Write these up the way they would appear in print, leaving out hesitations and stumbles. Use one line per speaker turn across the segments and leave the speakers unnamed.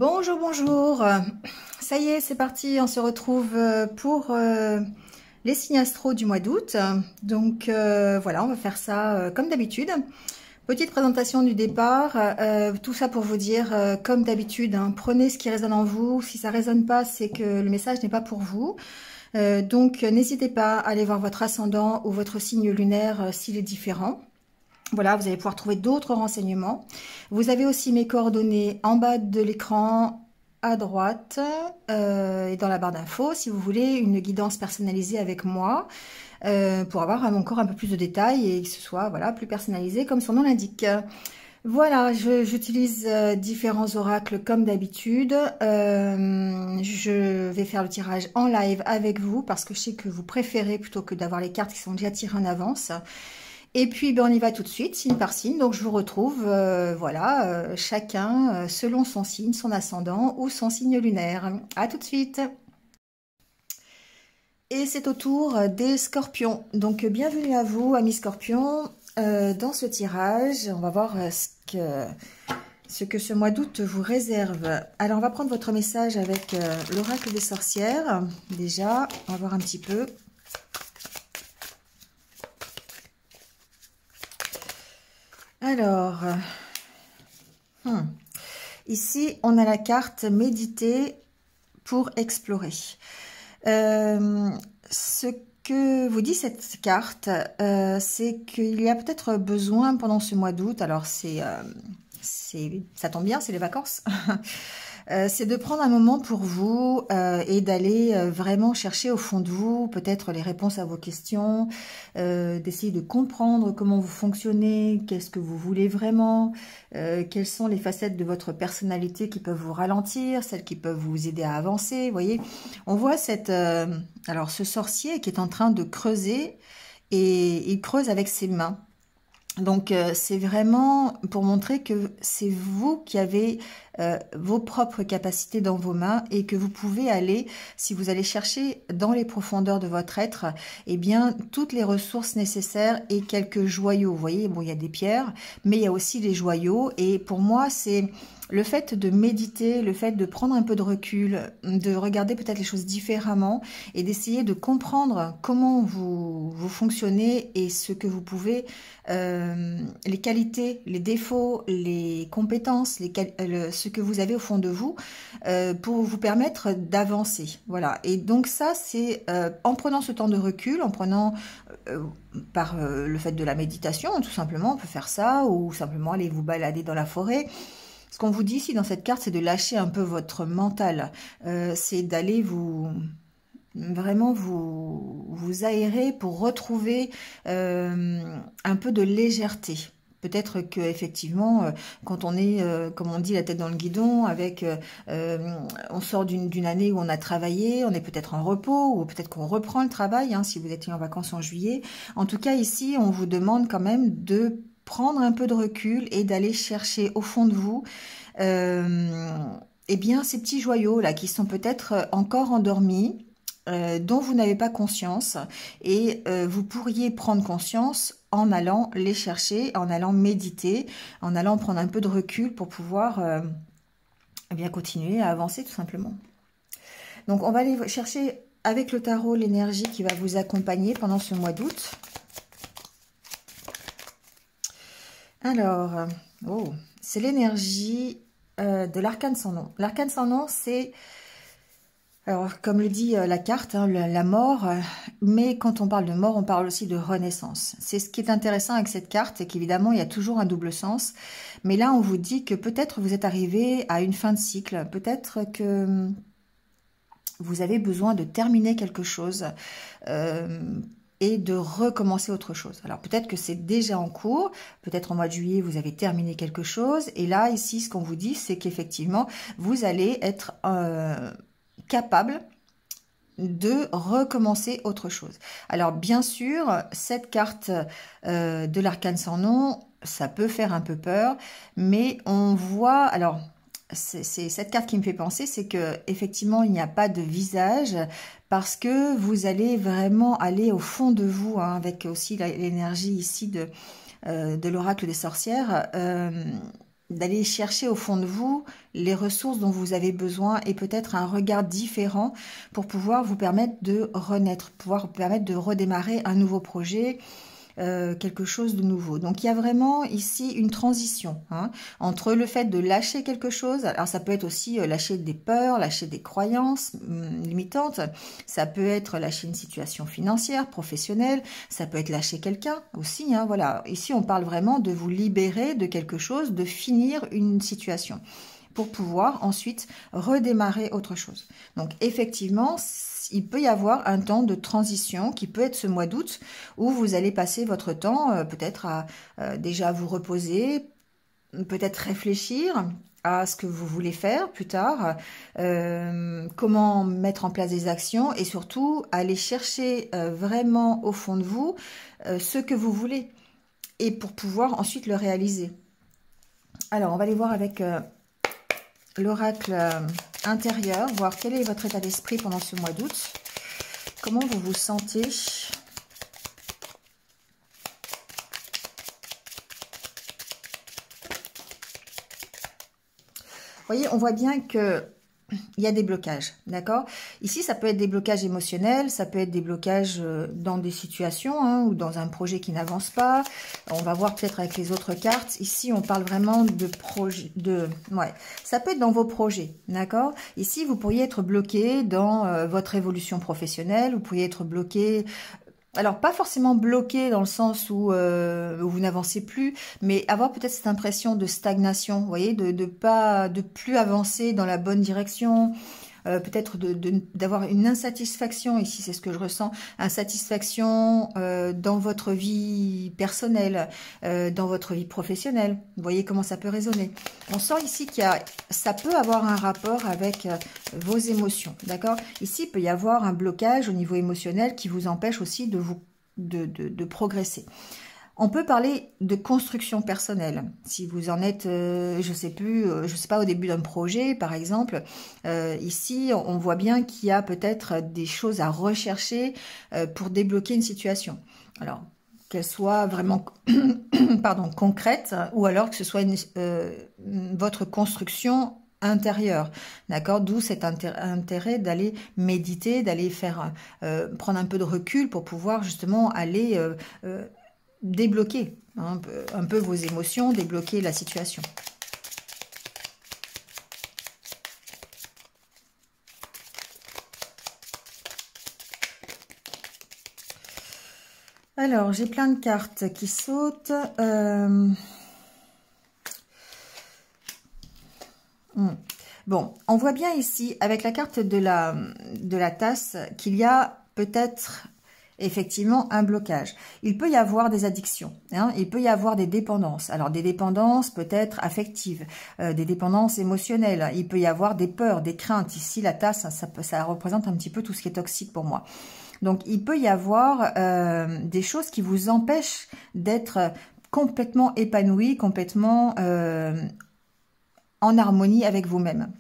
Bonjour, bonjour. Ça y est, c'est parti. On se retrouve pour les signes astro du mois d'août. Donc voilà, on va faire ça comme d'habitude. Petite présentation du départ. Tout ça pour vous dire, comme d'habitude, hein, prenez ce qui résonne en vous. Si ça résonne pas, c'est que le message n'est pas pour vous. Donc n'hésitez pas à aller voir votre ascendant ou votre signe lunaire s'il est différent. Voilà, vous allez pouvoir trouver d'autres renseignements. Vous avez aussi mes coordonnées en bas de l'écran, à droite, et dans la barre d'infos, si vous voulez une guidance personnalisée avec moi, pour avoir encore un peu plus de détails et que ce soit voilà, plus personnalisé comme son nom l'indique. Voilà, j'utilise différents oracles comme d'habitude. Je vais faire le tirage en live avec vous parce que je sais que vous préférez plutôt que d'avoir les cartes qui sont déjà tirées en avance. Et puis, ben, on y va tout de suite, signe par signe. Donc, je vous retrouve, voilà, chacun selon son signe, son ascendant ou son signe lunaire. À tout de suite. Et c'est au tour des scorpions. Donc, bienvenue à vous, amis scorpions, dans ce tirage. On va voir ce que ce mois d'août vous réserve. Alors, on va prendre votre message avec l'oracle des sorcières. Déjà, on va voir un petit peu. Alors, ici, on a la carte méditer pour explorer. Ce que vous dit cette carte, c'est qu'il y a peut-être besoin pendant ce mois d'août, alors ça tombe bien, c'est les vacances, c'est de prendre un moment pour vous et d'aller vraiment chercher au fond de vous peut-être les réponses à vos questions, d'essayer de comprendre comment vous fonctionnez, qu'est-ce que vous voulez vraiment, quelles sont les facettes de votre personnalité qui peuvent vous ralentir, celles qui peuvent vous aider à avancer. Vous voyez, on voit alors ce sorcier qui est en train de creuser et il creuse avec ses mains. Donc, c'est vraiment pour montrer que c'est vous qui avez vos propres capacités dans vos mains et que vous pouvez aller, si vous allez chercher dans les profondeurs de votre être, eh bien, toutes les ressources nécessaires et quelques joyaux. Vous voyez, bon, il y a des pierres, mais il y a aussi les joyaux. Et pour moi, c'est le fait de méditer, le fait de prendre un peu de recul, de regarder peut-être les choses différemment et d'essayer de comprendre comment vous fonctionnez et ce que vous pouvez, les qualités, les défauts, les compétences, ce que vous avez au fond de vous pour vous permettre d'avancer. Voilà. Et donc ça, c'est en prenant ce temps de recul, en prenant par le fait de la méditation, tout simplement, on peut faire ça, ou simplement aller vous balader dans la forêt. Ce qu'on vous dit ici dans cette carte, c'est de lâcher un peu votre mental. C'est d'aller vraiment vous aérer pour retrouver un peu de légèreté. Peut-être que effectivement, quand on est, comme on dit, la tête dans le guidon, on sort d'une année où on a travaillé, on est peut-être en repos, ou peut-être qu'on reprend le travail, hein, si vous étiez en vacances en juillet. En tout cas, ici, on vous demande quand même de prendre un peu de recul et d'aller chercher au fond de vous eh bien, ces petits joyaux là qui sont peut-être encore endormis, dont vous n'avez pas conscience, et vous pourriez prendre conscience en allant les chercher, en allant méditer, en allant prendre un peu de recul pour pouvoir eh bien continuer à avancer tout simplement. Donc on va aller chercher avec le tarot l'énergie qui va vous accompagner pendant ce mois d'août. Alors, c'est l'énergie de l'arcane sans nom. L'arcane sans nom, c'est, alors comme le dit la carte, hein, la mort, mais quand on parle de mort, on parle aussi de renaissance. C'est ce qui est intéressant avec cette carte, c'est qu'évidemment, il y a toujours un double sens. Mais là, on vous dit que peut-être vous êtes arrivé à une fin de cycle, peut-être que vous avez besoin de terminer quelque chose et de recommencer autre chose. Alors peut-être que c'est déjà en cours, peut-être en mois de juillet vous avez terminé quelque chose, et là ici ce qu'on vous dit c'est qu'effectivement vous allez être capable de recommencer autre chose. Alors bien sûr cette carte de l'arcane sans nom, ça peut faire un peu peur, mais on voit, alors c'est cette carte qui me fait penser, c'est que effectivement il n'y a pas de visage parce que vous allez vraiment aller au fond de vous, hein, avec aussi l'énergie ici de l'oracle des sorcières. d'aller chercher au fond de vous les ressources dont vous avez besoin et peut-être un regard différent pour pouvoir vous permettre de renaître, pouvoir vous permettre de redémarrer un nouveau projet, quelque chose de nouveau. Donc il y a vraiment ici une transition entre le fait de lâcher quelque chose. Alors ça peut être aussi lâcher des peurs, lâcher des croyances limitantes. Ça peut être lâcher une situation financière, professionnelle. Ça peut être lâcher quelqu'un aussi. Voilà. Ici on parle vraiment de vous libérer de quelque chose, de finir une situation, pour pouvoir ensuite redémarrer autre chose. Donc effectivement, il peut y avoir un temps de transition qui peut être ce mois d'août où vous allez passer votre temps peut-être à déjà vous reposer, peut-être réfléchir à ce que vous voulez faire plus tard, comment mettre en place des actions et surtout aller chercher vraiment au fond de vous ce que vous voulez et pour pouvoir ensuite le réaliser. Alors on va aller voir avec l'oracle intérieur, voir quel est votre état d'esprit pendant ce mois d'août. Comment vous vous sentez? Vous voyez, on voit bien que il y a des blocages, d'accord? Ici, ça peut être des blocages émotionnels, ça peut être des blocages dans des situations ou dans un projet qui n'avance pas. On va voir peut-être avec les autres cartes. Ici, on parle vraiment de projet, ça peut être dans vos projets, d'accord? Ici, vous pourriez être bloqué dans votre évolution professionnelle, vous pourriez être bloqué. Alors, pas forcément bloqué dans le sens où vous n'avancez plus, mais avoir peut-être cette impression de stagnation, vous voyez, de plus avancer dans la bonne direction, peut-être d'avoir une insatisfaction, ici c'est ce que je ressens, insatisfaction dans votre vie personnelle, dans votre vie professionnelle. Vous voyez comment ça peut résonner. On sent ici ça peut avoir un rapport avec vos émotions, d'accord? Ici, il peut y avoir un blocage au niveau émotionnel qui vous empêche aussi de progresser. On peut parler de construction personnelle. Si vous en êtes, je sais pas, au début d'un projet, par exemple, ici, on voit bien qu'il y a peut-être des choses à rechercher pour débloquer une situation. Alors, qu'elle soit vraiment concrète, ou alors que ce soit votre construction intérieure, d'accord? D'où cet intérêt d'aller méditer, d'aller prendre un peu de recul pour pouvoir justement aller débloquer un peu vos émotions, débloquer la situation. Alors, j'ai plein de cartes qui sautent. Bon, on voit bien ici, avec la carte de la tasse, qu'il y a peut-être effectivement un blocage. Il peut y avoir des addictions, il peut y avoir des dépendances. Alors des dépendances peut-être affectives, des dépendances émotionnelles. Il peut y avoir des peurs, des craintes. Ici la tasse, ça représente un petit peu tout ce qui est toxique pour moi. Donc il peut y avoir des choses qui vous empêchent d'être complètement épanoui, complètement en harmonie avec vous-même.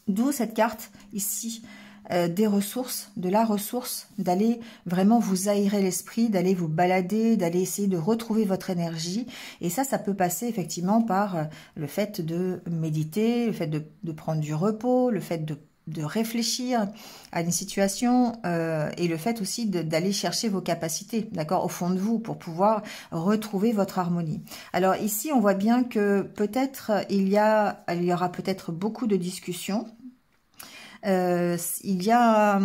D'où cette carte ici, des ressources, de la ressource, d'aller vraiment vous aérer l'esprit, d'aller vous balader, d'aller essayer de retrouver votre énergie. Et ça peut passer effectivement par le fait de méditer, le fait de prendre du repos, le fait de réfléchir à une situation et le fait aussi d'aller chercher vos capacités, d'accord, au fond de vous pour pouvoir retrouver votre harmonie. Alors ici, on voit bien que peut-être il y aura peut-être beaucoup de discussions. Il y a,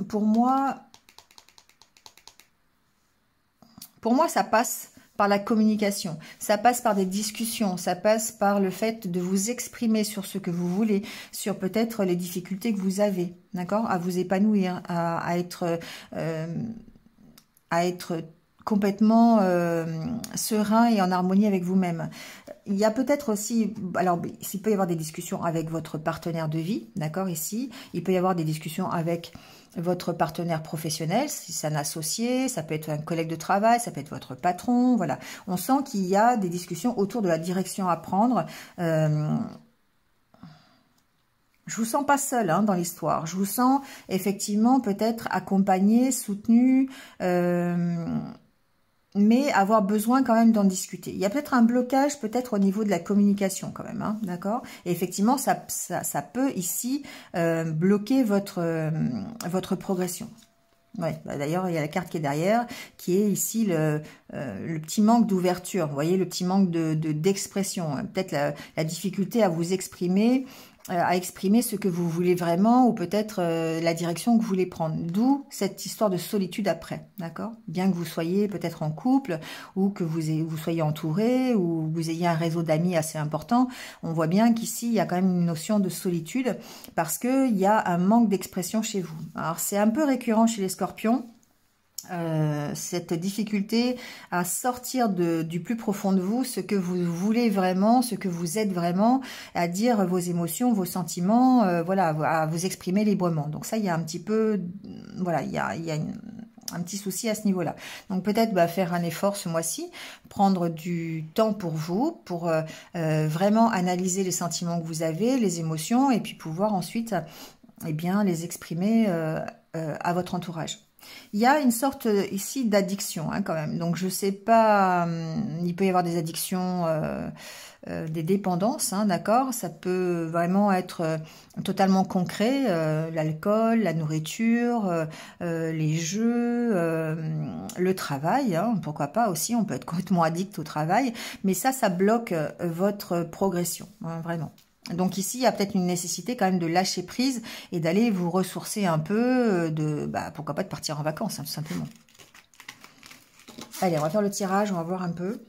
pour moi, ça passe par la communication, ça passe par des discussions, ça passe par le fait de vous exprimer sur ce que vous voulez, sur peut-être les difficultés que vous avez, d'accord, à vous épanouir, à être complètement serein et en harmonie avec vous-même. Il y a peut-être aussi, alors il peut y avoir des discussions avec votre partenaire de vie, d'accord, ici. Il peut y avoir des discussions avec votre partenaire professionnel, si c'est un associé, ça peut être un collègue de travail, ça peut être votre patron, voilà. On sent qu'il y a des discussions autour de la direction à prendre. Je vous sens pas seul dans l'histoire. Je vous sens effectivement peut-être accompagné, soutenu, mais avoir besoin quand même d'en discuter. Il y a peut-être un blocage, peut-être au niveau de la communication quand même, hein, d'accord? Et effectivement, ça peut ici bloquer votre progression. Ouais, bah d'ailleurs, il y a la carte qui est derrière, qui est ici le petit manque d'ouverture. Vous voyez, le petit manque d'expression. Peut-être la difficulté à vous exprimer, à exprimer ce que vous voulez vraiment, ou peut-être la direction que vous voulez prendre. D'où cette histoire de solitude après, d'accord? Bien que vous soyez peut-être en couple, ou que vous soyez entouré, ou vous ayez un réseau d'amis assez important, on voit bien qu'ici, il y a quand même une notion de solitude, parce qu'il y a un manque d'expression chez vous. Alors, c'est un peu récurrent chez les scorpions, cette difficulté à sortir du plus profond de vous, ce que vous voulez vraiment, ce que vous êtes vraiment, à dire vos émotions, vos sentiments, voilà, à vous exprimer librement. Donc ça, il y a un petit peu, voilà, il y a un petit souci à ce niveau-là. Donc peut-être faire un effort ce mois-ci, prendre du temps pour vous, pour vraiment analyser les sentiments que vous avez, les émotions, et puis pouvoir ensuite les exprimer à votre entourage. Il y a une sorte ici d'addiction quand même. Donc je sais pas, il peut y avoir des addictions, des dépendances, d'accord. Ça peut vraiment être totalement concret, l'alcool, la nourriture, les jeux, le travail, pourquoi pas aussi. On peut être complètement addict au travail, mais ça bloque votre progression, vraiment. Donc ici, il y a peut-être une nécessité quand même de lâcher prise et d'aller vous ressourcer un peu, pourquoi pas de partir en vacances, tout simplement. Allez, on va faire le tirage, on va voir un peu.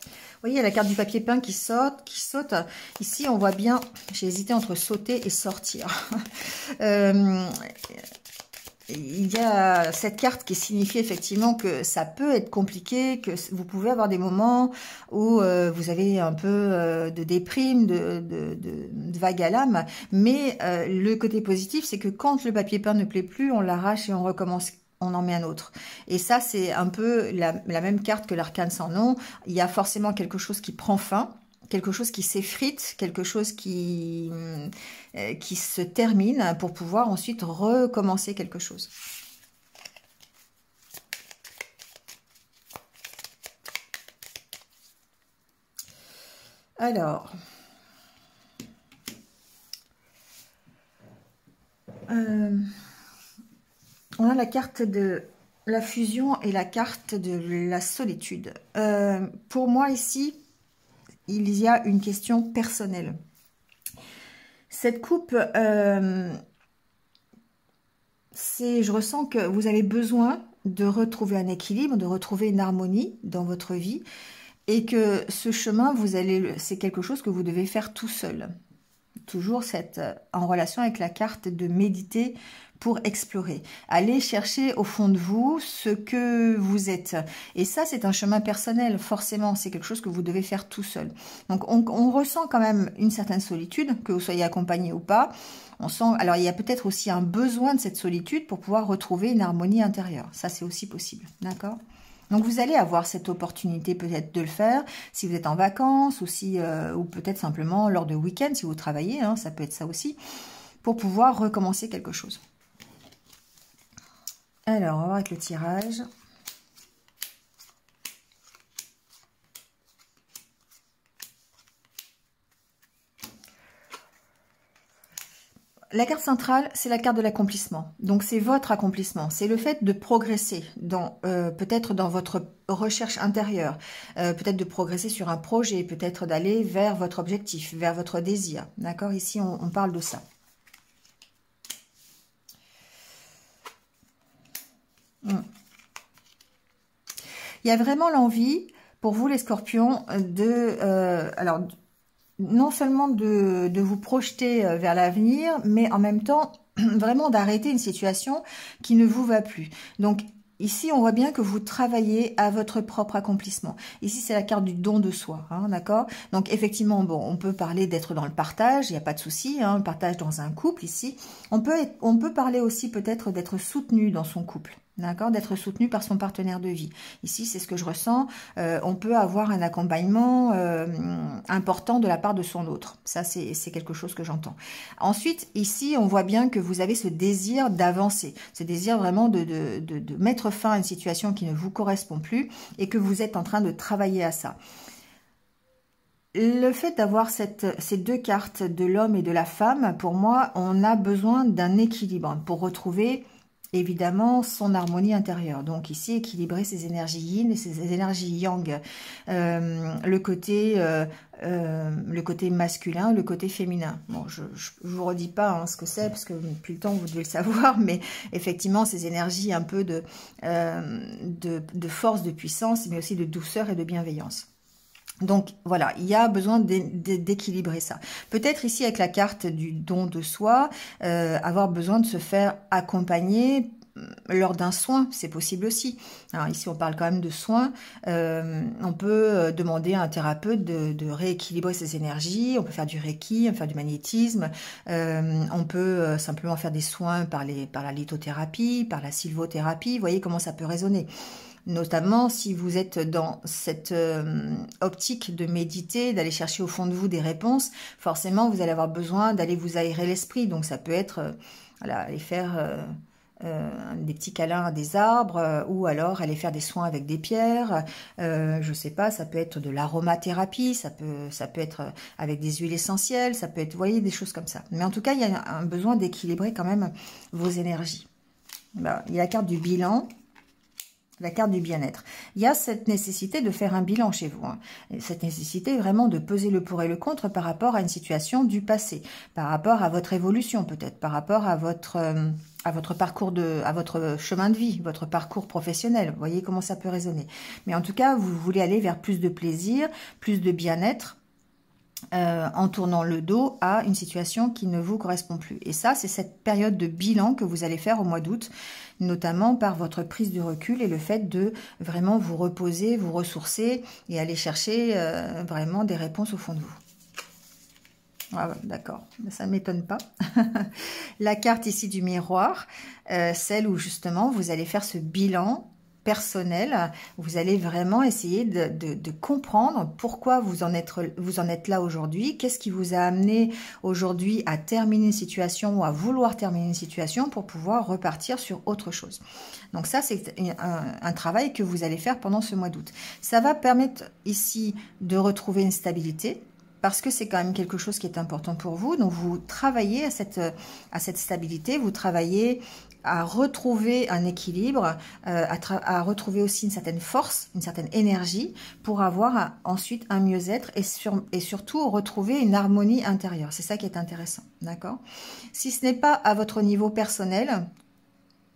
Vous voyez, il y a la carte du papier peint qui saute. Ici, on voit bien, j'ai hésité entre sauter et sortir. Il y a cette carte qui signifie effectivement que ça peut être compliqué, que vous pouvez avoir des moments où vous avez un peu de déprime, de vague à l'âme, mais le côté positif, c'est que quand le papier peint ne plaît plus, on l'arrache et on recommence, on en met un autre. Et ça, c'est un peu la même carte que l'arcane sans nom. Il y a forcément quelque chose qui prend fin, quelque chose qui s'effrite, quelque chose qui se termine pour pouvoir ensuite recommencer quelque chose. Alors, on a la carte de la fusion et la carte de la solitude. Pour moi ici, il y a une question personnelle. Cette coupe, je ressens que vous avez besoin de retrouver un équilibre, de retrouver une harmonie dans votre vie, et que ce chemin, c'est quelque chose que vous devez faire tout seul. Toujours en relation avec la carte de méditer pour explorer. Allez chercher au fond de vous ce que vous êtes. Et ça, c'est un chemin personnel, forcément. C'est quelque chose que vous devez faire tout seul. Donc, on ressent quand même une certaine solitude, que vous soyez accompagné ou pas. On sent, alors, il y a peut-être aussi un besoin de cette solitude pour pouvoir retrouver une harmonie intérieure. Ça, c'est aussi possible. D'accord ? Donc, vous allez avoir cette opportunité peut-être de le faire si vous êtes en vacances ou peut-être simplement lors de week-end si vous travaillez. Ça peut être ça aussi, pour pouvoir recommencer quelque chose. Alors, on va voir avec le tirage. La carte centrale, c'est la carte de l'accomplissement. Donc, c'est votre accomplissement. C'est le fait de progresser peut-être dans votre recherche intérieure, peut-être de progresser sur un projet, peut-être d'aller vers votre objectif, vers votre désir. D'accord? Ici, on parle de ça. Il y a vraiment l'envie, pour vous les scorpions, non seulement de vous projeter vers l'avenir, mais en même temps, vraiment d'arrêter une situation qui ne vous va plus. Donc, ici, on voit bien que vous travaillez à votre propre accomplissement. Ici, c'est la carte du don de soi, d'accord? Donc, effectivement, bon, on peut parler d'être dans le partage, il n'y a pas de souci, le partage dans un couple, ici. On peut parler aussi peut-être d'être soutenu dans son couple. d'accord, d'être soutenu par son partenaire de vie. Ici, c'est ce que je ressens. On peut avoir un accompagnement important de la part de son autre. Ça, c'est quelque chose que j'entends. Ensuite, ici, on voit bien que vous avez ce désir d'avancer, ce désir vraiment de mettre fin à une situation qui ne vous correspond plus et que vous êtes en train de travailler à ça. Le fait d'avoir ces deux cartes de l'homme et de la femme, pour moi, on a besoin d'un équilibre pour retrouver évidemment son harmonie intérieure. Donc ici, équilibrer ses énergies yin et ses énergies yang, le côté masculin, le côté féminin. Bon, je vous redis pas hein, ce que c'est, parce que depuis le temps, vous devez le savoir, mais effectivement, ces énergies un peu de force, de puissance, mais aussi de douceur et de bienveillance. Donc voilà, il y a besoin d'équilibrer ça. Peut-être ici avec la carte du don de soi, avoir besoin de se faire accompagner lors d'un soin, c'est possible aussi. Alors ici on parle quand même de soins, on peut demander à un thérapeute de rééquilibrer ses énergies, on peut faire du reiki, on peut faire du magnétisme, on peut simplement faire des soins par la lithothérapie, par la sylvothérapie, vous voyez comment ça peut résonner. Notamment si vous êtes dans cette optique de méditer, d'aller chercher au fond de vous des réponses, forcément vous allez avoir besoin d'aller vous aérer l'esprit. Donc ça peut être voilà, aller faire des petits câlins à des arbres ou alors aller faire des soins avec des pierres. Je sais pas, ça peut être de l'aromathérapie, ça peut être avec des huiles essentielles, ça peut être, vous voyez, des choses comme ça. Mais en tout cas, il y a un besoin d'équilibrer quand même vos énergies. Ben, il y a la carte du bilan. La carte du bien-être. Il y a cette nécessité de faire un bilan chez vous. Hein. Cette nécessité vraiment de peser le pour et le contre par rapport à une situation du passé, par rapport à votre évolution peut-être, par rapport à votre parcours à votre chemin de vie, votre parcours professionnel. Vous voyez comment ça peut résonner. Mais en tout cas, vous voulez aller vers plus de plaisir, plus de bien-être, en tournant le dos à une situation qui ne vous correspond plus. Et ça, c'est cette période de bilan que vous allez faire au mois d'août, notamment par votre prise de recul et le fait de vraiment vous reposer, vous ressourcer et aller chercher vraiment des réponses au fond de vous. Ah, d'accord, ça ne m'étonne pas. La carte ici du miroir, celle où justement vous allez faire ce bilan personnel, vous allez vraiment essayer de comprendre pourquoi vous en êtes là aujourd'hui, qu'est-ce qui vous a amené aujourd'hui à terminer une situation ou à vouloir terminer une situation pour pouvoir repartir sur autre chose. Donc ça, c'est un travail que vous allez faire pendant ce mois d'août. Ça va permettre ici de retrouver une stabilité, parce que c'est quand même quelque chose qui est important pour vous. Donc vous travaillez à cette stabilité, vous travaillez à retrouver un équilibre, à retrouver aussi une certaine force, une certaine énergie pour avoir ensuite un mieux-être et surtout retrouver une harmonie intérieure. C'est ça qui est intéressant, d'accord? Si ce n'est pas à votre niveau personnel,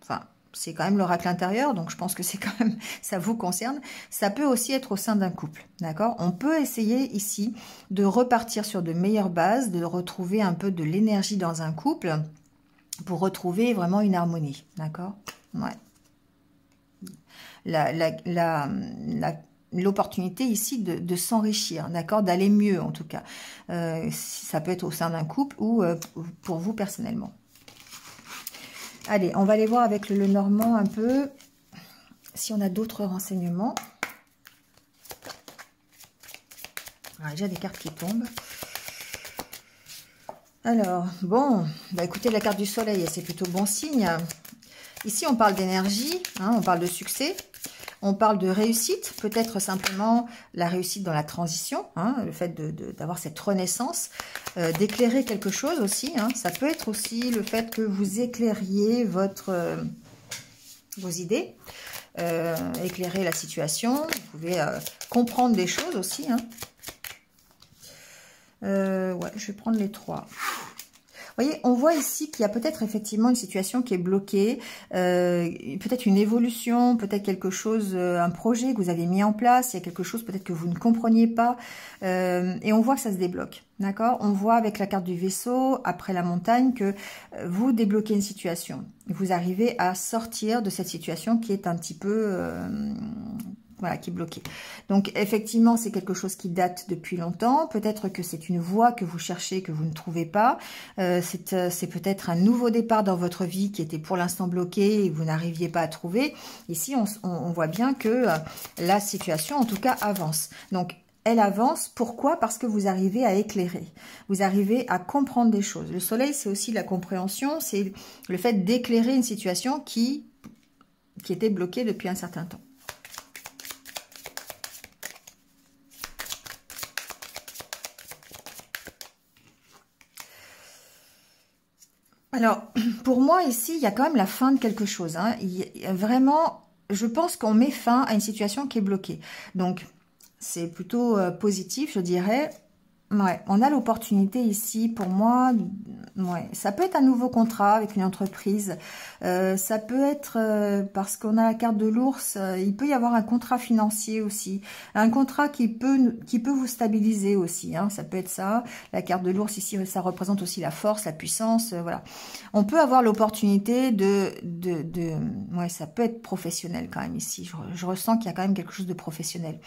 enfin, c'est quand même l'oracle intérieur, donc je pense que c'est quand même, ça vous concerne. Ça peut aussi être au sein d'un couple, d'accord? On peut essayer ici de repartir sur de meilleures bases, de retrouver un peu de l'énergie dans un couple, pour retrouver vraiment une harmonie, d'accord? Ouais. L'opportunité ici de s'enrichir, d'accord? D'aller mieux en tout cas. Ça peut être au sein d'un couple ou pour vous personnellement. Allez, on va aller voir avec le Lenormand un peu si on a d'autres renseignements. Ah, déjà des cartes qui tombent. Alors, bon, bah écoutez, la carte du soleil, c'est plutôt bon signe. Ici, on parle d'énergie, hein, on parle de succès, on parle de réussite, peut-être simplement la réussite dans la transition, hein, le fait d'avoir cette renaissance, d'éclairer quelque chose aussi. Hein, ça peut être aussi le fait que vous éclairiez vos idées, éclairer la situation, vous pouvez comprendre des choses aussi, hein. Ouais, je vais prendre les trois. Vous voyez, on voit ici qu'il y a peut-être effectivement une situation qui est bloquée, peut-être une évolution, peut-être quelque chose, un projet que vous avez mis en place, il y a quelque chose peut-être que vous ne compreniez pas, et on voit que ça se débloque, d'accord? On voit avec la carte du vaisseau, après la montagne, que vous débloquez une situation. Vous arrivez à sortir de cette situation qui est un petit peu voilà, qui est bloqué. Donc, effectivement, c'est quelque chose qui date depuis longtemps. Peut-être que c'est une voie que vous cherchez, que vous ne trouvez pas. C'est peut-être un nouveau départ dans votre vie qui était pour l'instant bloqué et vous n'arriviez pas à trouver. Ici, on voit bien que la situation, en tout cas, avance. Donc, elle avance. Pourquoi? Parce que vous arrivez à éclairer. Vous arrivez à comprendre des choses. Le soleil, c'est aussi la compréhension. C'est le fait d'éclairer une situation qui était bloquée depuis un certain temps. Alors, pour moi, ici, il y a quand même la fin de quelque chose. Hein. Vraiment, je pense qu'on met fin à une situation qui est bloquée. Donc, c'est plutôt positif, je dirais. Ouais, on a l'opportunité ici, pour moi, ouais, ça peut être un nouveau contrat avec une entreprise, ça peut être, parce qu'on a la carte de l'ours, il peut y avoir un contrat financier aussi, un contrat qui peut vous stabiliser aussi, hein, ça peut être ça, la carte de l'ours ici, ça représente aussi la force, la puissance, voilà. On peut avoir l'opportunité ouais, ça peut être professionnel quand même ici, je ressens qu'il y a quand même quelque chose de professionnel.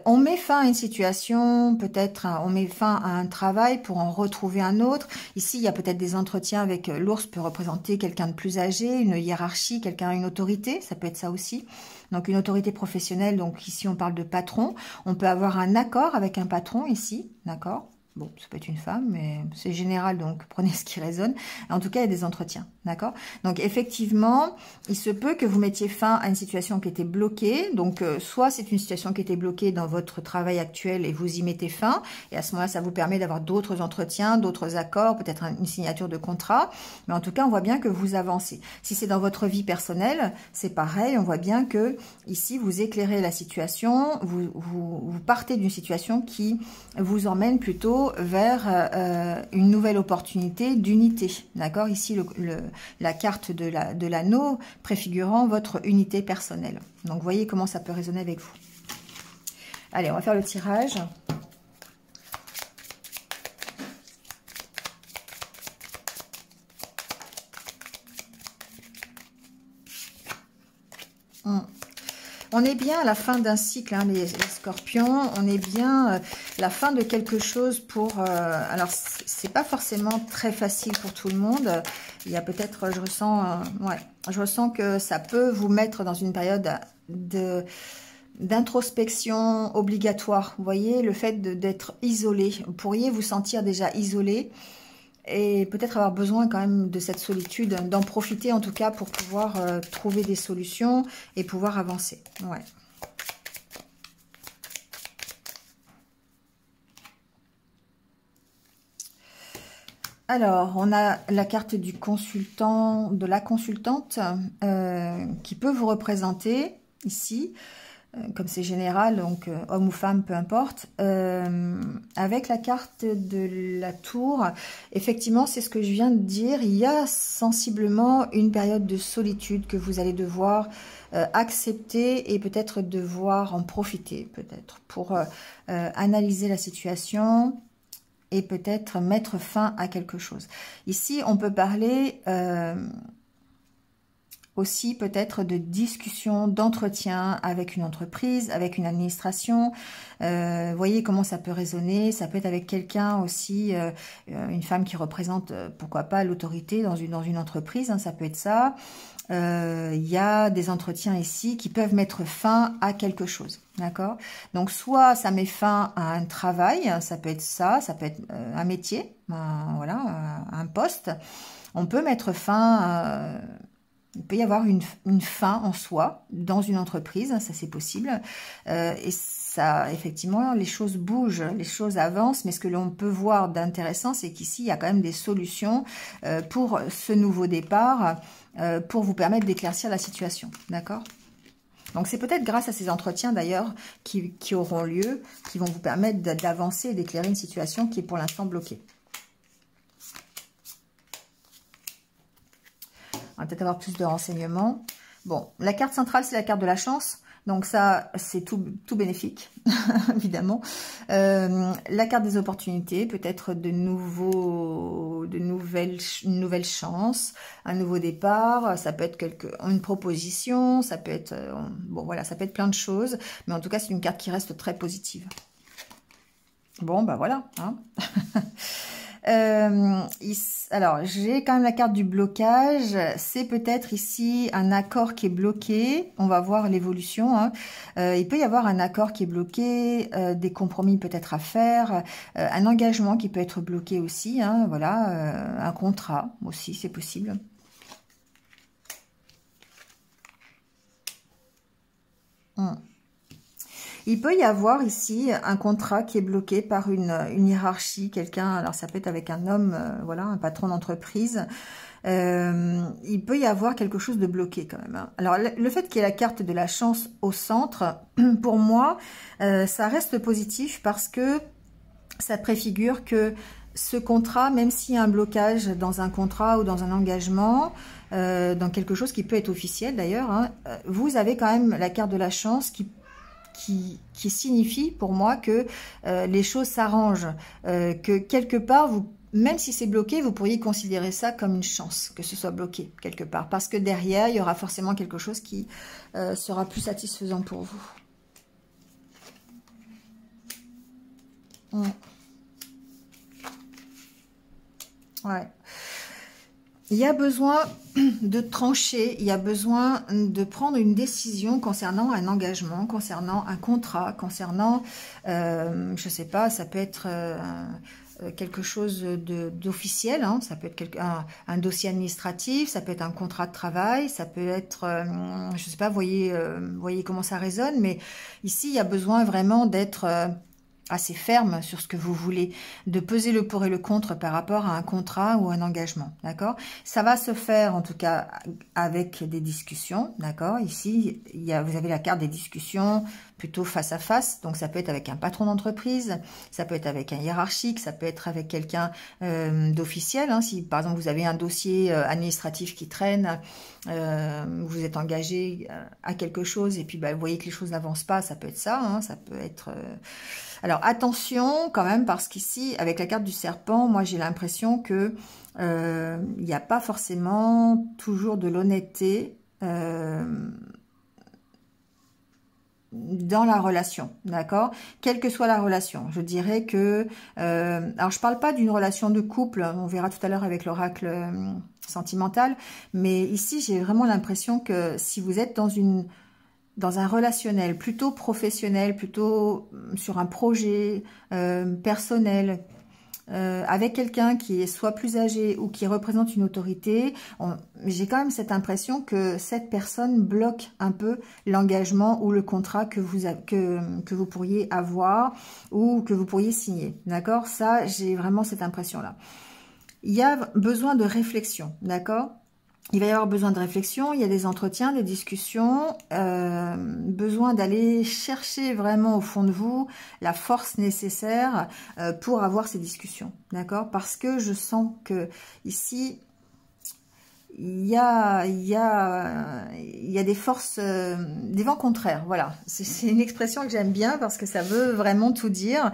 On met fin à une situation, peut-être on met fin à un travail pour en retrouver un autre. Ici, il y a peut-être des entretiens avec l'ours peut représenter quelqu'un de plus âgé, une hiérarchie, quelqu'un, une autorité, ça peut être ça aussi. Donc une autorité professionnelle, donc ici on parle de patron. On peut avoir un accord avec un patron ici, d'accord ? Bon, ça peut être une femme, mais c'est général, donc prenez ce qui résonne. En tout cas, il y a des entretiens, d'accord? Donc, effectivement, il se peut que vous mettiez fin à une situation qui était bloquée. Donc, soit c'est une situation qui était bloquée dans votre travail actuel et vous y mettez fin. Et à ce moment-là, ça vous permet d'avoir d'autres entretiens, d'autres accords, peut-être une signature de contrat. Mais en tout cas, on voit bien que vous avancez. Si c'est dans votre vie personnelle, c'est pareil. On voit bien que ici, vous éclairez la situation. Vous partez d'une situation qui vous emmène plutôt vers une nouvelle opportunité d'unité, d'accord? Ici, la carte de l'anneau préfigurant votre unité personnelle. Donc, voyez comment ça peut résonner avec vous. Allez, on va faire le tirage. On est bien à la fin d'un cycle, hein, les scorpions. On est bien la fin de quelque chose pour... alors, c'est pas forcément très facile pour tout le monde. Il y a peut-être, je ressens que ça peut vous mettre dans une période d'introspection obligatoire. Vous voyez, le fait d'être isolé. Vous pourriez vous sentir déjà isolé. Et peut-être avoir besoin quand même de cette solitude, d'en profiter en tout cas pour pouvoir trouver des solutions et pouvoir avancer. Ouais. Alors, on a la carte du consultant, de la consultante qui peut vous représenter ici. Comme c'est général, donc homme ou femme, peu importe. Avec la carte de la tour, effectivement, c'est ce que je viens de dire. Il y a sensiblement une période de solitude que vous allez devoir accepter et peut-être devoir en profiter, peut-être, pour analyser la situation et peut-être mettre fin à quelque chose. Ici, on peut parler... aussi peut-être de discussion, d'entretien avec une entreprise, avec une administration. Voyez comment ça peut résonner. Ça peut être avec quelqu'un aussi, une femme qui représente, pourquoi pas, l'autorité dans une entreprise, hein, ça peut être ça. Il y a des entretiens ici qui peuvent mettre fin à quelque chose, d'accord? Donc, soit ça met fin à un travail, ça peut être ça peut être un métier, voilà, un poste. On peut mettre fin... il peut y avoir une fin en soi dans une entreprise, ça c'est possible. Et ça, effectivement, les choses bougent, les choses avancent, mais ce que l'on peut voir d'intéressant, c'est qu'ici, il y a quand même des solutions pour ce nouveau départ, pour vous permettre d'éclaircir la situation, d'accord? Donc c'est peut-être grâce à ces entretiens d'ailleurs qui auront lieu, qui vont vous permettre d'avancer et d'éclairer une situation qui est pour l'instant bloquée. On va peut-être avoir plus de renseignements. Bon, la carte centrale, c'est la carte de la chance. Donc ça, c'est tout bénéfique, évidemment. La carte des opportunités, peut-être une nouvelle chance, un nouveau départ. Ça peut être une proposition, ça peut être, bon voilà, ça peut être plein de choses. Mais en tout cas, c'est une carte qui reste très positive. Bon, bah voilà. Hein. Alors, j'ai quand même la carte du blocage. C'est peut-être ici un accord qui est bloqué. On va voir l'évolution. Hein. Il peut y avoir un accord qui est bloqué, des compromis peut-être à faire, un engagement qui peut être bloqué aussi. Hein. Voilà, un contrat aussi, c'est possible. Il peut y avoir ici un contrat qui est bloqué par une hiérarchie, quelqu'un, alors ça peut être avec un homme, voilà, un patron d'entreprise. Il peut y avoir quelque chose de bloqué quand même. Hein. Alors le fait qu'il y ait la carte de la chance au centre, pour moi, ça reste positif parce que ça préfigure que ce contrat, même s'il y a un blocage dans un contrat ou dans un engagement, dans quelque chose qui peut être officiel d'ailleurs, hein, vous avez quand même la carte de la chance qui signifie pour moi que les choses s'arrangent, que quelque part, même si c'est bloqué, vous pourriez considérer ça comme une chance, que ce soit bloqué quelque part, parce que derrière, il y aura forcément quelque chose qui sera plus satisfaisant pour vous. Ouais. Il y a besoin de trancher, il y a besoin de prendre une décision concernant un engagement, concernant un contrat, concernant, je sais pas, ça peut être quelque chose d'officiel, hein, ça peut être un dossier administratif, ça peut être un contrat de travail, ça peut être, je sais pas, voyez comment ça résonne, mais ici, il y a besoin vraiment d'être assez ferme sur ce que vous voulez, de peser le pour et le contre par rapport à un contrat ou un engagement, d'accord? Ça va se faire en tout cas avec des discussions, d'accord? Ici, vous avez la carte des discussions plutôt face à face, donc ça peut être avec un patron d'entreprise, ça peut être avec un hiérarchique, ça peut être avec quelqu'un d'officiel, hein, si par exemple vous avez un dossier administratif qui traîne, vous êtes engagé à quelque chose et puis bah, vous voyez que les choses n'avancent pas, ça peut être ça, hein, ça peut être... Alors attention quand même parce qu'ici avec la carte du serpent, moi j'ai l'impression que il n'y a pas forcément toujours de l'honnêteté dans la relation, d'accord? Quelle que soit la relation, je dirais que... alors je parle pas d'une relation de couple, on verra tout à l'heure avec l'oracle sentimental, mais ici j'ai vraiment l'impression que si vous êtes dans un relationnel plutôt professionnel, plutôt sur un projet personnel, avec quelqu'un qui est soit plus âgé ou qui représente une autorité, j'ai quand même cette impression que cette personne bloque un peu l'engagement ou le contrat que vous pourriez avoir ou que vous pourriez signer. D'accord? Ça, j'ai vraiment cette impression-là. Il y a besoin de réflexion, d'accord? Il va y avoir besoin de réflexion, il y a des entretiens, des discussions, besoin d'aller chercher vraiment au fond de vous la force nécessaire pour avoir ces discussions, d'accord? Parce que je sens que ici, il y a des forces, des vents contraires, voilà. C'est une expression que j'aime bien parce que ça veut vraiment tout dire.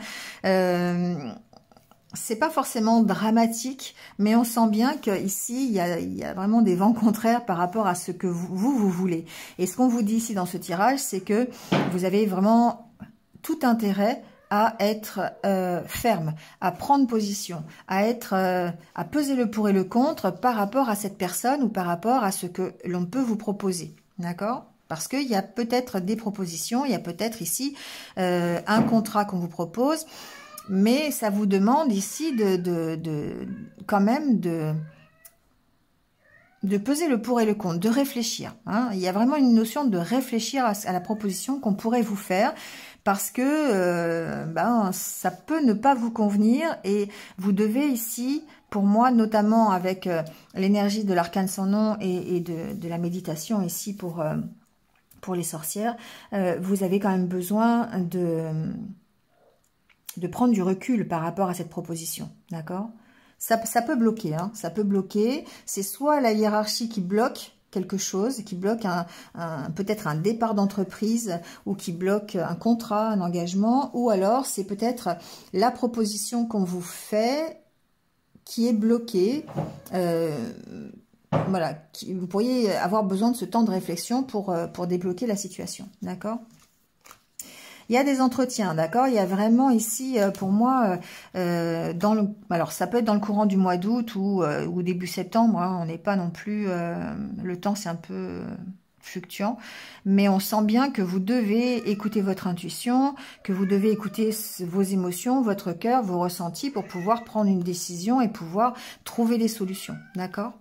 C'est pas forcément dramatique, mais on sent bien qu'ici, il y a vraiment des vents contraires par rapport à ce que vous voulez. Et ce qu'on vous dit ici dans ce tirage, c'est que vous avez vraiment tout intérêt à être ferme, à prendre position, à peser le pour et le contre par rapport à cette personne ou par rapport à ce que l'on peut vous proposer. D'accord ? Parce qu'il y a peut-être des propositions, il y a peut-être ici un contrat qu'on vous propose, mais ça vous demande ici quand même de peser le pour et le contre, de réfléchir. Hein. Il y a vraiment une notion de réfléchir à la proposition qu'on pourrait vous faire parce que ça peut ne pas vous convenir et vous devez ici, pour moi, notamment avec l'énergie de l'arcane sans nom et de la méditation ici pour les sorcières, vous avez quand même besoin de prendre du recul par rapport à cette proposition, d'accord ? Ça peut bloquer, hein, ça peut bloquer. C'est soit la hiérarchie qui bloque, quelque chose, qui bloque peut-être un départ d'entreprise ou qui bloque un contrat, un engagement, ou alors c'est peut-être la proposition qu'on vous fait qui est bloquée. Voilà, vous pourriez avoir besoin de ce temps de réflexion pour débloquer la situation, d'accord ? Il y a des entretiens, d'accord? Il y a vraiment ici, pour moi, alors ça peut être dans le courant du mois d'août ou début septembre, hein, on n'est pas non plus, le temps c'est un peu fluctuant, mais on sent bien que vous devez écouter votre intuition, que vous devez écouter vos émotions, votre cœur, vos ressentis pour pouvoir prendre une décision et pouvoir trouver des solutions, d'accord?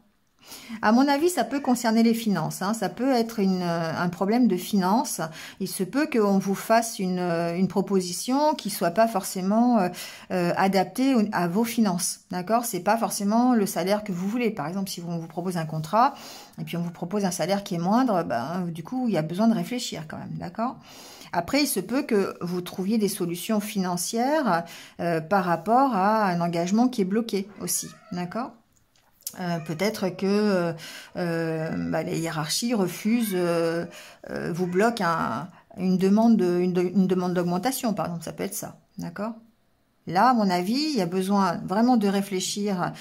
À mon avis, ça peut concerner les finances, hein. Ça peut être un problème de finances. Il se peut qu'on vous fasse une proposition qui soit pas forcément adaptée à vos finances, d'accord? C'est pas forcément le salaire que vous voulez. Par exemple, si on vous propose un contrat et puis on vous propose un salaire qui est moindre, ben, du coup, il y a besoin de réfléchir quand même, d'accord? Après, il se peut que vous trouviez des solutions financières par rapport à un engagement qui est bloqué aussi, d'accord? Peut-être que les hiérarchies refusent, vous bloquent une demande d'augmentation, par exemple, ça peut être ça, d'accord? Là, à mon avis, il y a besoin vraiment de réfléchir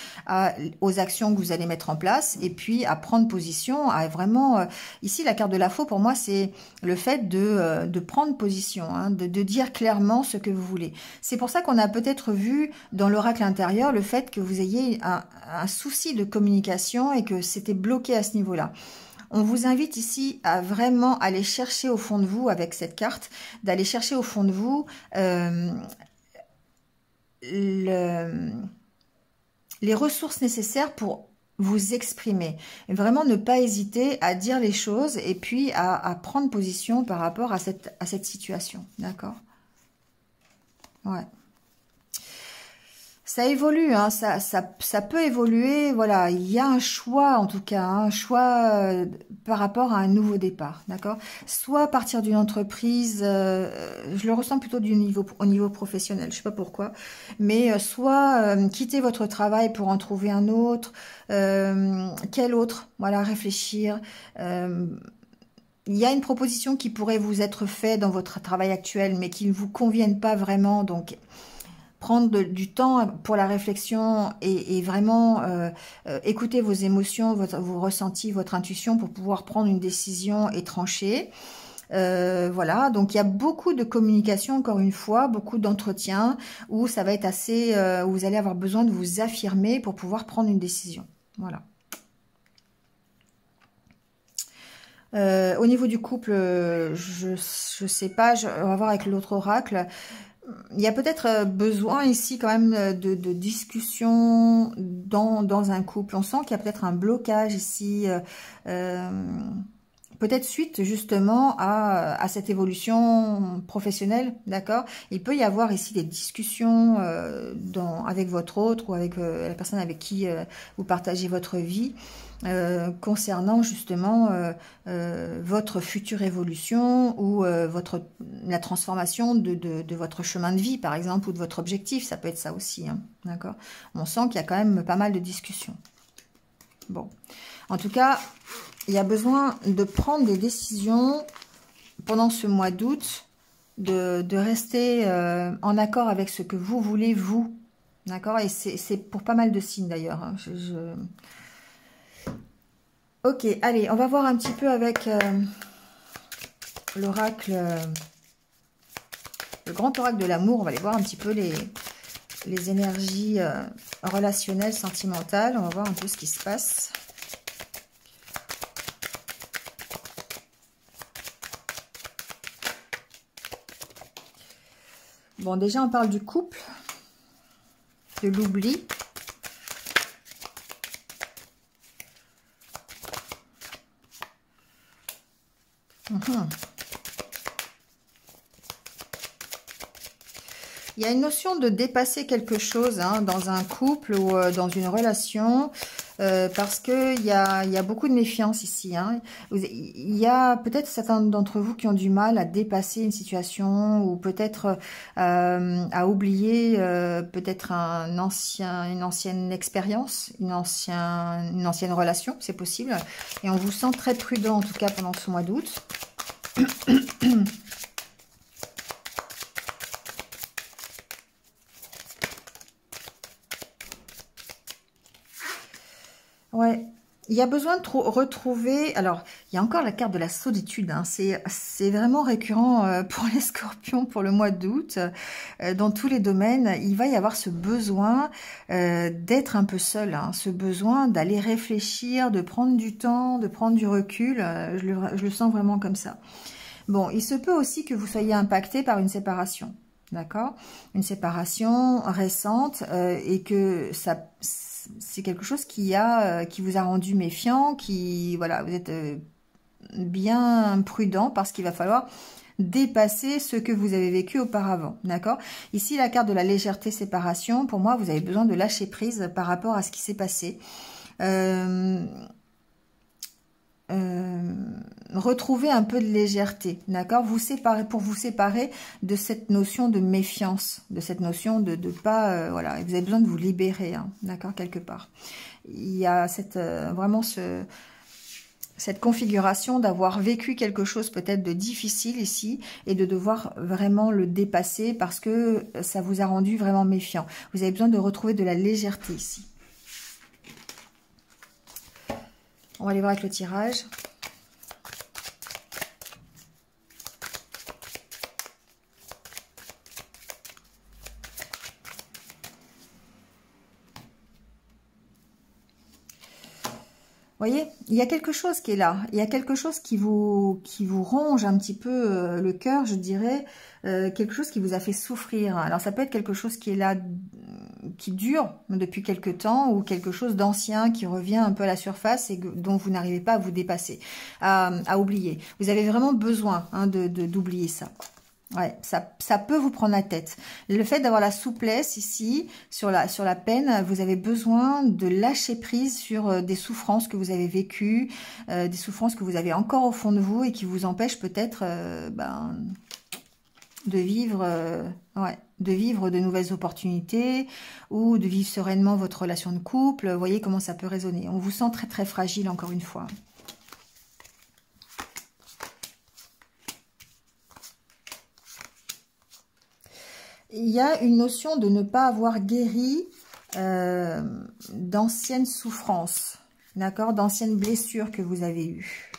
aux actions que vous allez mettre en place et puis à prendre position, à vraiment... ici, la carte de la faux, pour moi, c'est le fait de prendre position, hein, de dire clairement ce que vous voulez. C'est pour ça qu'on a peut-être vu dans l'oracle intérieur le fait que vous ayez un souci de communication et que c'était bloqué à ce niveau-là. On vous invite ici à vraiment aller chercher au fond de vous, avec cette carte, d'aller chercher au fond de vous... les ressources nécessaires pour vous exprimer. Et vraiment ne pas hésiter à dire les choses et puis à prendre position par rapport à cette situation. D'accord? Ouais. Ça évolue, hein, ça peut évoluer, voilà, il y a un choix en tout cas, un choix par rapport à un nouveau départ, d'accord? Soit partir d'une entreprise, je le ressens plutôt au niveau professionnel, je sais pas pourquoi, mais soit quitter votre travail pour en trouver un autre, quel autre, voilà, réfléchir. Il y a une proposition qui pourrait vous être faite dans votre travail actuel, mais qui ne vous convienne pas vraiment, donc... prendre du temps pour la réflexion et vraiment écouter vos émotions, vos ressentis, votre intuition pour pouvoir prendre une décision et trancher. Voilà, donc il y a beaucoup de communication, encore une fois, beaucoup d'entretiens où ça va être assez, où vous allez avoir besoin de vous affirmer pour pouvoir prendre une décision. Voilà. Au niveau du couple, je sais pas, on va voir avec l'autre oracle. Il y a peut-être besoin ici quand même de discussion dans un couple. On sent qu'il y a peut-être un blocage ici, peut-être suite justement à cette évolution professionnelle, d'accord? Il peut y avoir ici des discussions avec votre autre ou avec la personne avec qui vous partagez votre vie. Concernant justement votre future évolution ou la transformation de votre chemin de vie, par exemple, ou de votre objectif. Ça peut être ça aussi, hein, d'accord? On sent qu'il y a quand même pas mal de discussions. Bon, en tout cas, il y a besoin de prendre des décisions pendant ce mois d'août, de rester en accord avec ce que vous voulez, vous, d'accord? Et c'est pour pas mal de signes, d'ailleurs, hein. Ok, allez, on va voir un petit peu avec l'oracle, le grand oracle de l'amour. On va aller voir un petit peu les énergies relationnelles, sentimentales. On va voir un peu ce qui se passe. Bon, déjà, on parle du couple, de l'oubli. Il y a une notion de dépasser quelque chose, hein, dans un couple ou dans une relation. parce que il y a beaucoup de méfiance ici, hein. Il y a peut-être certains d'entre vous qui ont du mal à dépasser une situation ou peut-être à oublier peut-être une ancienne expérience, une ancienne relation, c'est possible. Et on vous sent très prudent en tout cas pendant ce mois d'août. Ouais, il y a besoin de retrouver... Alors, il y a encore la carte de la solitude, hein. C'est vraiment récurrent pour les scorpions pour le mois d'août. Dans tous les domaines, il va y avoir ce besoin d'être un peu seul, hein, ce besoin d'aller réfléchir, de prendre du temps, de prendre du recul. Je le sens vraiment comme ça. Bon, il se peut aussi que vous soyez impacté par une séparation, d'accord? Une séparation récente et que ça... C'est quelque chose qui vous a rendu méfiant, voilà, vous êtes bien prudent parce qu'il va falloir dépasser ce que vous avez vécu auparavant, d'accord? Ici, la carte de la légèreté séparation, pour moi, vous avez besoin de lâcher prise par rapport à ce qui s'est passé. Retrouver un peu de légèreté, d'accord? Pour vous séparer de cette notion de méfiance, de cette notion de pas, voilà, vous avez besoin de vous libérer, hein, d'accord, quelque part. Il y a vraiment cette configuration d'avoir vécu quelque chose peut-être de difficile ici et de devoir vraiment le dépasser parce que ça vous a rendu vraiment méfiant. Vous avez besoin de retrouver de la légèreté ici. On va aller voir avec le tirage. Vous voyez, il y a quelque chose qui est là. Il y a quelque chose qui vous ronge un petit peu le cœur, je dirais. Quelque chose qui vous a fait souffrir. Alors, ça peut être quelque chose qui est là, qui dure depuis quelque temps, ou quelque chose d'ancien qui revient un peu à la surface et dont vous n'arrivez pas à vous dépasser, à oublier. Vous avez vraiment besoin hein, d'oublier ça. Ouais, ça peut vous prendre la tête. Le fait d'avoir la souplesse ici, sur la peine, vous avez besoin de lâcher prise sur des souffrances que vous avez vécues, des souffrances que vous avez encore au fond de vous et qui vous empêchent peut-être de vivre de nouvelles opportunités ou de vivre sereinement votre relation de couple. Vous voyez comment ça peut résonner. On vous sent très très fragile encore une fois. Il y a une notion de ne pas avoir guéri d'anciennes souffrances, d'accord, d'anciennes blessures que vous avez eues.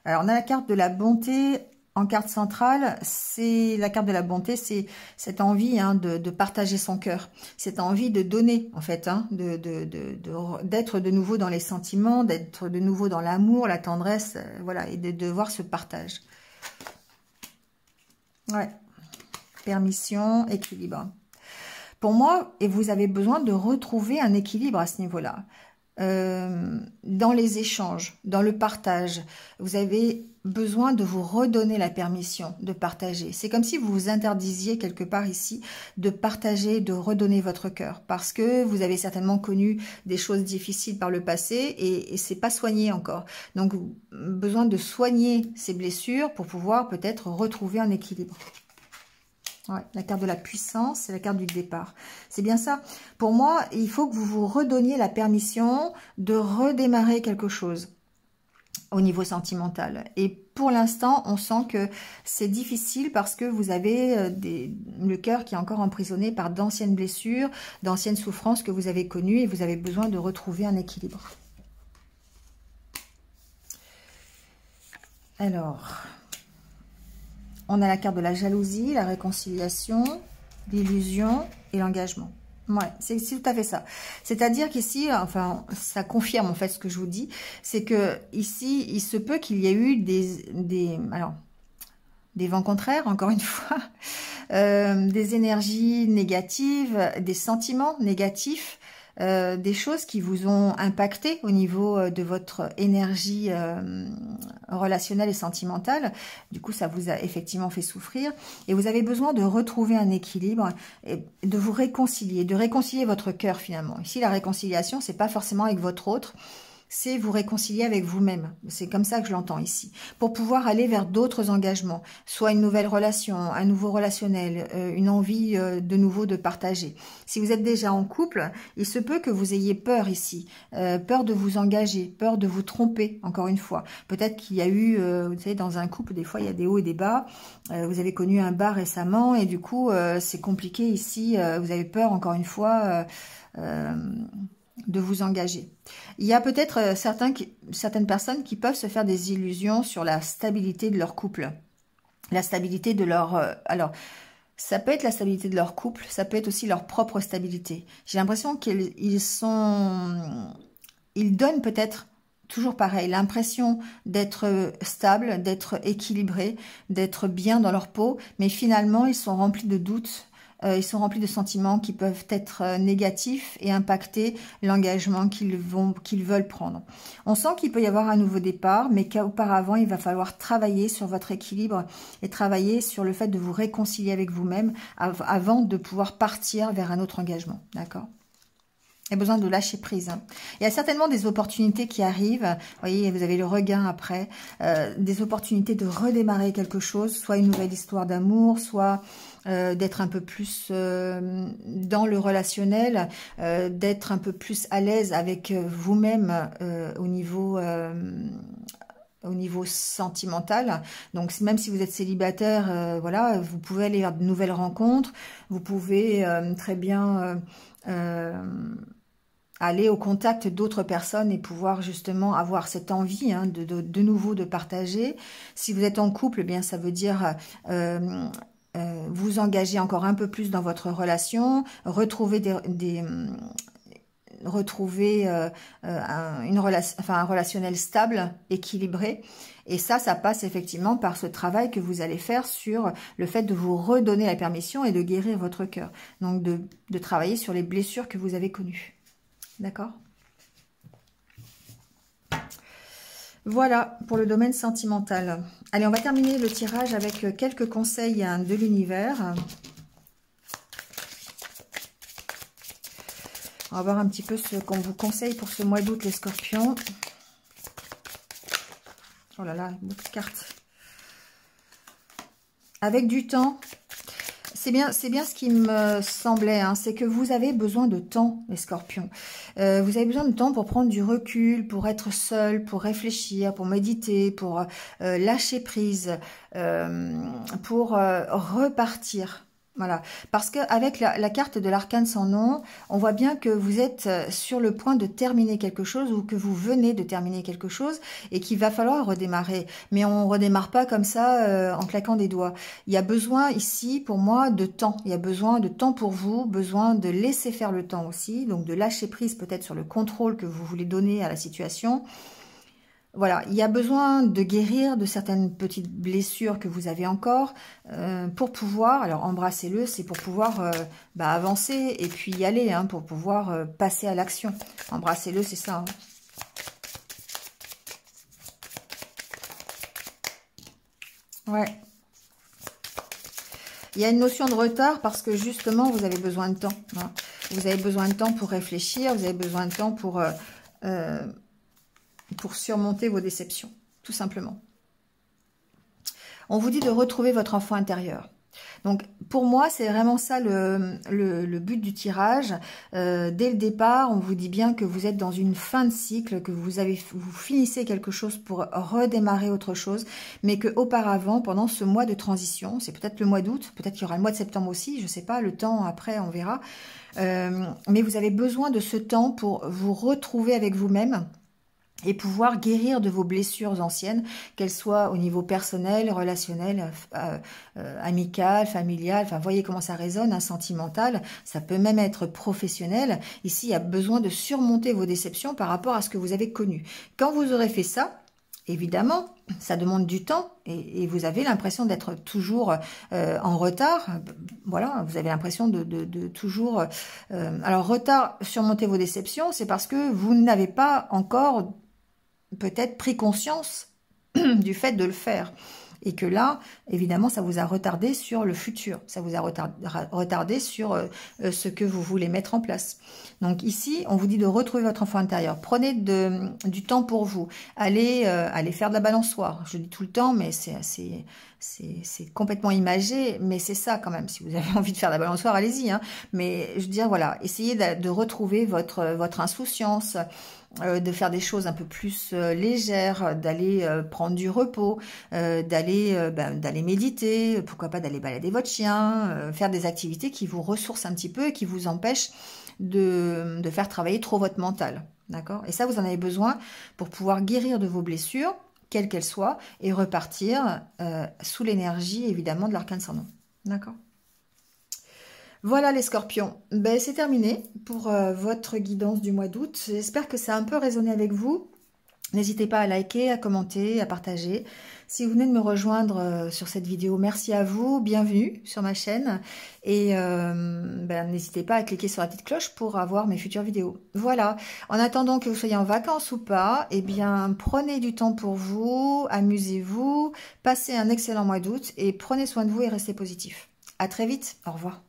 Alors, on a la carte de la bonté en carte centrale. C'est la carte de la bonté, c'est cette envie hein, de partager son cœur, cette envie de donner, en fait, hein, d'être de nouveau dans les sentiments, d'être de nouveau dans l'amour, la tendresse, voilà, et de voir ce partage. Ouais. Permission, équilibre. Pour moi, et vous avez besoin de retrouver un équilibre à ce niveau-là. Dans les échanges, dans le partage, vous avez besoin de vous redonner la permission de partager. C'est comme si vous vous interdisiez quelque part ici de partager, de redonner votre cœur. Parce que vous avez certainement connu des choses difficiles par le passé et c'est pas soigné encore. Donc, besoin de soigner ces blessures pour pouvoir peut-être retrouver un équilibre. Ouais, la carte de la puissance, c'est la carte du départ. C'est bien ça. Pour moi, il faut que vous vous redonniez la permission de redémarrer quelque chose au niveau sentimental. Et pour l'instant, on sent que c'est difficile parce que vous avez le cœur qui est encore emprisonné par d'anciennes blessures, d'anciennes souffrances que vous avez connues et vous avez besoin de retrouver un équilibre. Alors... on a la carte de la jalousie, la réconciliation, l'illusion et l'engagement. Ouais, c'est tout à fait ça. C'est-à-dire qu'ici, enfin, ça confirme en fait ce que je vous dis, c'est que ici, il se peut qu'il y ait eu des vents contraires, encore une fois, des énergies négatives, des sentiments négatifs des choses qui vous ont impacté au niveau de votre énergie relationnelle et sentimentale. Du coup, ça vous a effectivement fait souffrir. Et vous avez besoin de retrouver un équilibre et de vous réconcilier, de réconcilier votre cœur finalement. Ici, la réconciliation, c'est pas forcément avec votre autre, c'est vous réconcilier avec vous-même. C'est comme ça que je l'entends ici. Pour pouvoir aller vers d'autres engagements, soit une nouvelle relation, un nouveau relationnel, une envie de nouveau de partager. Si vous êtes déjà en couple, il se peut que vous ayez peur ici, peur de vous engager, peur de vous tromper, encore une fois. Peut-être qu'il y a eu, vous savez, dans un couple, des fois, il y a des hauts et des bas. Vous avez connu un bas récemment et du coup, c'est compliqué ici. Vous avez peur, encore une fois, de vous engager. Il y a peut-être certaines personnes qui peuvent se faire des illusions sur la stabilité de leur couple, la stabilité de leur... alors, ça peut être la stabilité de leur couple, ça peut être aussi leur propre stabilité. J'ai l'impression qu'ils donnent peut-être toujours pareil, l'impression d'être stable, d'être équilibré, d'être bien dans leur peau, mais finalement, ils sont remplis de doutes. Ils sont remplis de sentiments qui peuvent être négatifs et impacter l'engagement qu'ils veulent prendre. On sent qu'il peut y avoir un nouveau départ, mais qu'auparavant, il va falloir travailler sur votre équilibre et travailler sur le fait de vous réconcilier avec vous-même avant de pouvoir partir vers un autre engagement. D'accord ? Il y a besoin de lâcher prise. Il y a certainement des opportunités qui arrivent. Vous voyez, vous avez le regain après. Des opportunités de redémarrer quelque chose, soit une nouvelle histoire d'amour, soit d'être un peu plus dans le relationnel, d'être un peu plus à l'aise avec vous-même au niveau sentimental. Donc même si vous êtes célibataire, voilà, vous pouvez aller vers de nouvelles rencontres. Vous pouvez très bien aller au contact d'autres personnes et pouvoir justement avoir cette envie de nouveau de partager. Si vous êtes en couple, eh bien ça veut dire vous engager encore un peu plus dans votre relation, retrouver un relationnel stable, équilibré. Et ça passe effectivement par ce travail que vous allez faire sur le fait de vous redonner la permission et de guérir votre cœur. Donc de travailler sur les blessures que vous avez connues. D'accord ? Voilà pour le domaine sentimental. Allez, on va terminer le tirage avec quelques conseils de l'univers. On va voir un petit peu ce qu'on vous conseille pour ce mois d'août, les scorpions. Oh là là, beaucoup de cartes. Avec du temps. C'est bien ce qui me semblait, c'est que vous avez besoin de temps, les scorpions. Vous avez besoin de temps pour prendre du recul, pour être seul, pour réfléchir, pour méditer, pour lâcher prise, pour repartir. Voilà, parce qu'avec la carte de l'arcane sans nom, on voit bien que vous êtes sur le point de terminer quelque chose ou que vous venez de terminer quelque chose et qu'il va falloir redémarrer. Mais on ne redémarre pas comme ça en claquant des doigts. Il y a besoin ici, pour moi, de temps. Il y a besoin de temps pour vous, besoin de laisser faire le temps aussi, donc de lâcher prise peut-être sur le contrôle que vous voulez donner à la situation. Voilà, il y a besoin de guérir de certaines petites blessures que vous avez encore pour pouvoir, alors embrassez-le, c'est pour pouvoir avancer et puis y aller, pour pouvoir passer à l'action. Embrassez-le, c'est ça. Ouais. Il y a une notion de retard parce que justement, vous avez besoin de temps. Vous avez besoin de temps pour réfléchir, vous avez besoin de temps pour surmonter vos déceptions, tout simplement. On vous dit de retrouver votre enfant intérieur. Donc, pour moi, c'est vraiment ça le but du tirage. Dès le départ, on vous dit bien que vous êtes dans une fin de cycle, que vous finissez quelque chose pour redémarrer autre chose, mais que auparavant, pendant ce mois de transition, c'est peut-être le mois d'août, peut-être qu'il y aura le mois de septembre aussi, je ne sais pas, le temps après, on verra. Mais vous avez besoin de ce temps pour vous retrouver avec vous-même, et pouvoir guérir de vos blessures anciennes, qu'elles soient au niveau personnel, relationnel, amical, familial, enfin voyez comment ça résonne, sentimental, ça peut même être professionnel. Ici, il y a besoin de surmonter vos déceptions par rapport à ce que vous avez connu. Quand vous aurez fait ça, Évidemment, ça demande du temps et vous avez l'impression d'être toujours en retard. Voilà, vous avez l'impression de toujours... alors, retard, surmonter vos déceptions, c'est parce que vous n'avez pas encore peut-être pris conscience du fait de le faire. Et que là, évidemment, ça vous a retardé sur le futur. Ça vous a retardé sur ce que vous voulez mettre en place. Donc ici, on vous dit de retrouver votre enfant intérieur. Prenez du temps pour vous. Allez faire de la balançoire. Je dis tout le temps, mais c'est complètement imagé. Mais c'est ça quand même. Si vous avez envie de faire de la balançoire, allez-y. Hein. Mais je veux dire, voilà, essayez de retrouver votre insouciance, de faire des choses un peu plus légères, d'aller prendre du repos, d'aller méditer, pourquoi pas d'aller balader votre chien, faire des activités qui vous ressourcent un petit peu et qui vous empêchent de faire travailler trop votre mental. D'accord? Et ça, vous en avez besoin pour pouvoir guérir de vos blessures, quelles qu'elles soient, et repartir sous l'énergie, évidemment, de l'arcane sans nom. D'accord? Voilà les scorpions, ben, c'est terminé pour votre guidance du mois d'août. J'espère que ça a un peu résonné avec vous. N'hésitez pas à liker, à commenter, à partager. Si vous venez de me rejoindre sur cette vidéo, merci à vous, bienvenue sur ma chaîne. Et ben, n'hésitez pas à cliquer sur la petite cloche pour avoir mes futures vidéos. Voilà, en attendant que vous soyez en vacances ou pas, eh bien prenez du temps pour vous, amusez-vous, passez un excellent mois d'août et prenez soin de vous et restez positif. À très vite, au revoir.